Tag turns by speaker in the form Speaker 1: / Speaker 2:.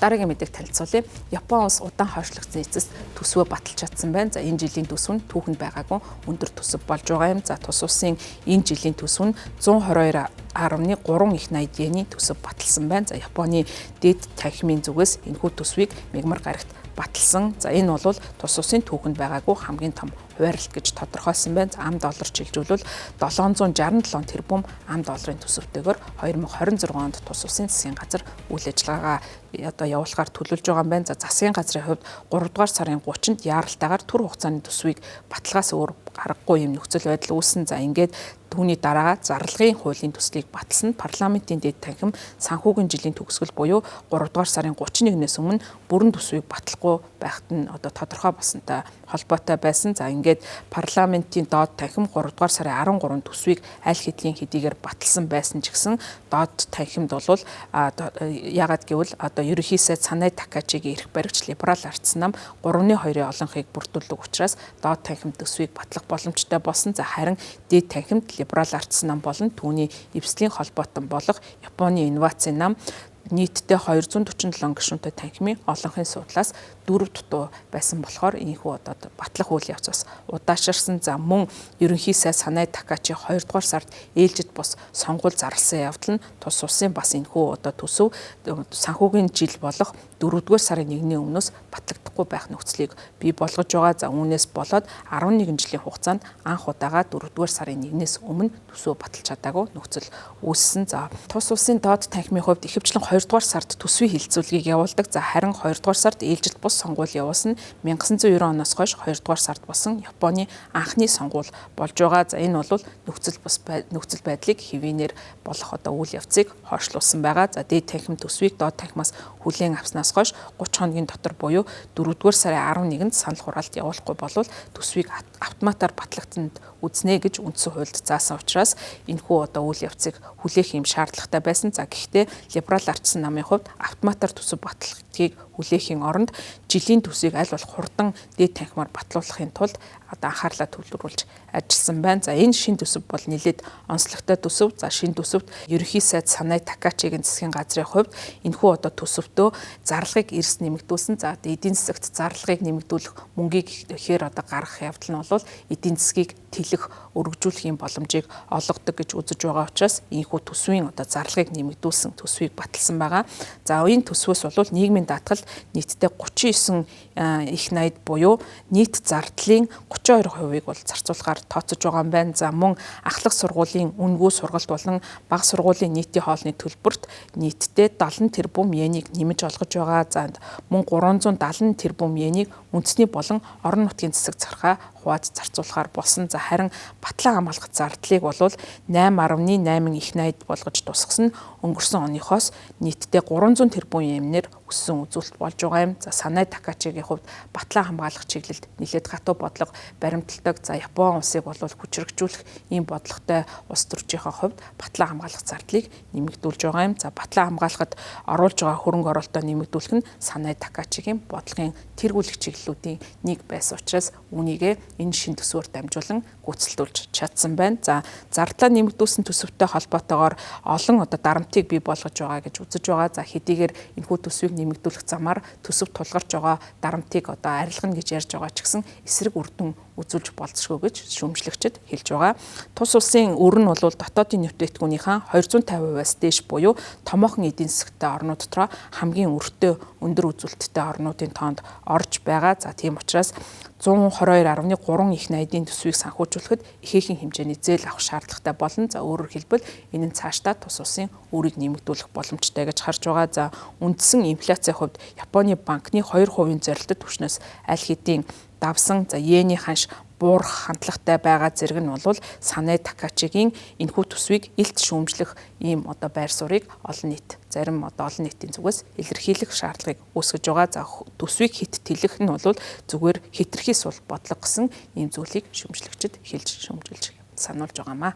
Speaker 1: дараагийн мэдээг танилцуулъя. Япон улс удаан хойшлогдсон эцэст төсвөө баталж чадсан байна. За энэ жилийн төсөв нь түүхэнд байгаагүй өндөр төсөв болж байгаа юм. За тус улсын энэ жилийн төсөв нь 122.3 их 80 йений төсөв баталсан байна. За Японы дэд танхимын зүгээс энэхүү төсвийг мягмар гарагт баталсан. За энэ бол тус улсын түүхэнд байгаагүй хамгийн том хуваарлт гэж тодорхойлсон байна. Ам доллар чиглүүлвэл 767 тэрбум ам долларын төсөвтэйгээр 2026 онд тус улсын засгийн газар үйл ажиллагаагаа явуулахаар төлөвлөж байгаа юм байна. За засгийн газрын хувьд 3 дугаар сарын 30-нд яаралтайгаар түр хугацааны төсвийг баталгаас өөр гаргагүй юм нөхцөл байдал үүссэн. За ингээд түүний дараа зарлагын хуулийн төслийг баталсан парламентын дэд танхим санхүүгийн жилийн төгсгөл буюу 3 дугаар сарын 31-ээс өмнө бүрэн төсвийг батлахгүй байхад нь тодорхой болсонтой холбоотой байсан. За ингээд парламентын доод танхим 3 дугаар сарын 13 төсвийг аль хэдийн хэдийгээр баталсан байсан ч гэсэн доод танхимд бол яагаад гэвэл ерөнхий сайд Санай Такачигийн эрх баригч либерал ардсан нам 3-2-ын олонхийг бүрдүүлдэг учраас доод танхимд төсвийг батлах боломжтой болсон. За харин дэд танхимд либерал ардсан нам болон түүний эвслийн холбоотон болох Японы инновацийн нам нийтдээ 247 гишүүнтэй танхимын олонхын судлаас 4 дутуу байсан болохоор энэхүү батлах үйл явц бас удаашрсан. За мөн ерөнхий сайд Санай Такачи 2 дугаар сард ээлжид бос сонгуул зарласан явдал нь тус улсын бас энэхүү төсөв санхүүгийн жил болох 4 дугаар сарын 1-ний өмнөөс батлагдахгүй байх нөхцөлийг бий болгож байгаа. За үүнээс болоод 11 жилийн хугацаанд анх удаага 4 дугаар сарын 1-ээс өмнө төсөв баталж чадаагүй нөхцөл үүссэн. За тус улсын доод танхимын хувьд ихэвчлэн 2 дугаар сард төсвийн хилцүүлгийг явуулдаг. За харин 2 дугаар сард ээлжид бус сонгуул явуулсан 1990 оноос хойш 2 дугаар сард болсон Японы анхны сонгуул болж байгаа. За энэ бол нөхцөл байдлыг хэвийнээр болох үйл явцыг хойшлуулсан байгаа. За дээд танхим төсвийг доод танхимаас хүлээн авснаас хойш 30 хоногийн дотор буюу 4 дугаар сарын 11-нд санал хураалт явуулахгүй болвол төсвийг автоматар батлагдсанд үзнэ гэж үндсэн хуульд заасан учраас энэхүү үйл явцыг хүлээх юм шаардлагатай байсан. За гэхдээ либерал ардсан намын хувьд автоматар төсөв батлагдгийг хүлээхийн оронд жилийн төсвийг аль болох хурдан дээд танхимаар батлуулахын тулд анхаарлаа төвлөрүүлж ажилласан байна. За энэ шин төсөв бол нэлээд онцлогтой төсөв. За шин төсөвт ерөнхий сайд Санай Такачигийн засгийн газрын хувьд энэхүү зарлалтөө зарлагыг эрс нэмэгдүүлсэн. За эдийн засагт зарлагыг нэмэгдүүлэх мөнгийг ихээр гаргах явдал нь бол эдийн засгийг тэлэх, өргөжүүлэх боломжийг олгодог гэж үзэж байгаа учраас энэхүү төсвийн зарлагыг нэмэгдүүлсэн төсвийг баталсан байгаа. За энэ төсвөөс бол нийгмийн даатгалд нийтдээ 39 их 80 буюу нийт зардлын 32%-ийг бол зарцуулахаар тооцож байгаа юм байна. За мөн ахлах сургуулийн үнэгүй сургалт болон бага сургуулийн нийтийн хоолны төлбөрт нийтдээ 70 тэрбум йенийг нэмж олгож байгаа. За мөн 370 тэрбум йенийг үндэсний болон орон нутгийн засаг зархаа хувааж зарцуулахаар болсон. За харин батлан хамгаалах зардлыг бол 8.8 их 80 болгож тусгасан өнгөрсөн оныхоос нийтдээ 300 тэрбум йенээр өссөн үзүүлэлт болж байгаа юм. За Санай Такачигийн хувьд батлан хамгаалах чиглэлд нэлээд хатуу бодлого баримталдаг. За Япон улсыг бол хүчрхжүүлэх ийм бодлоготой улс төрчийн хувьд батлан хамгаалах зардлыг нэмэгдүүлж байгаа юм. За батлан хамгаалахад оруулж байгаа хөрөнгө оруулалтаа нэмэгдүүлэх нь Санай Такачигийн бодлогын тэргүүлэх чиглэлүүдийн нэг байсан учраас үүнийгээ энэ шин төсвөөр дамжуулан гүйцэлдүүлж чадсан байна. За зардлаа нэмэгдүүлсэн төсөвтэй холбоотойгоор олон дарамтыг бий болгож байгаа гэж үзэж байгаа. За хэдийгээр энэхүү төсвийг нэмэгдүүлэх замаар төсөв тулгарч байгаа дарамтыг арилгана гэж ярьж байгаа ч гэсэн эсрэг үр дүн үзүүлж болзошгүй гэж шүүмжлэгчид хэлж байгаа. Тус улсын өр нь бол дотоодын нефтэтгүүнийхээ 250%-аас дээш буюу томоохон эдийн засагтай орнууд дотроо хамгийн өртөө өндөр үзүүлэлттэй орнуудын тоонд орж байгаа. За тийм учраас 122.3 их 80-ийн төсвийг санхүүжүүлэхэд ихээхэн хэмжээний зээл авах шаардлагатай болно. За өөрөөр хэлбэл энэ нь цаашдаа тус улсын өрийг нэмэгдүүлэх боломжтой гэж харж байгаа. За үндсэн инфляцийн хувьд Японы банкны 2% зорилттой түвшнээс аль хэдийн давсан. За йений ханш буурах хандлагатай байгаа зэрэг нь бол Санай Такачигийн энэхүү төсвийг илт шүүмжлэх ийм байр суурийг олон нийт зарим олон нийтийн зүгээс илэрхийлэх шаардлагыг үүсгэж байгаа. За төсвийг хит тэлэх нь бол зүгээр хитрхи сул бодлого гэсэн ийм зүйлийг шүүмжлэгчид хэлж шүүмжилж сануулж байгаамаа.